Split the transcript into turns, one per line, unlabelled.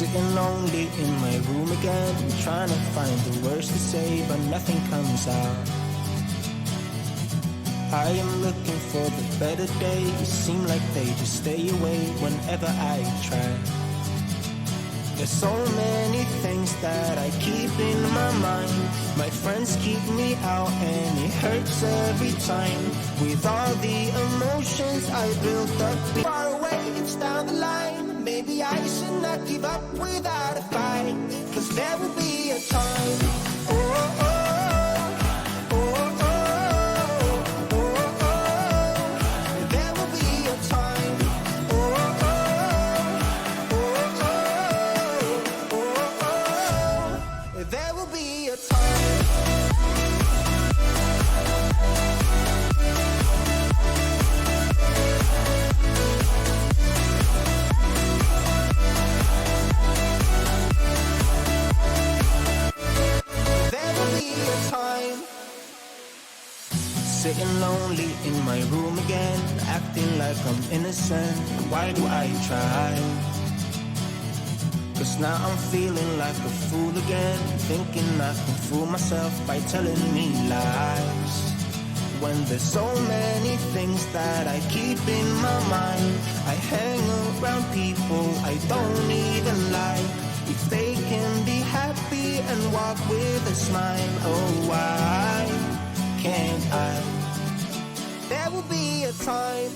Sitting lonely in my room again, trying to find the words to say, but nothing comes out. I am looking for the better days, seem like they just stay away whenever I try. There's so many things that I keep in my mind. My friends keep me out and it hurts every time. With all the emotions I built up, far away, it's down the line. Maybe I should not give up without a fight, 'cause there will be a time. Oh, oh, oh. Sitting lonely in my room again, acting like I'm innocent. Why do I try? 'Cause now I'm feeling like a fool again, thinking I can fool myself by telling me lies. When there's so many things that I keep in my mind, I hang around people I don't even like. If they can be happy and walk with a smile, oh why can't I? There will be a time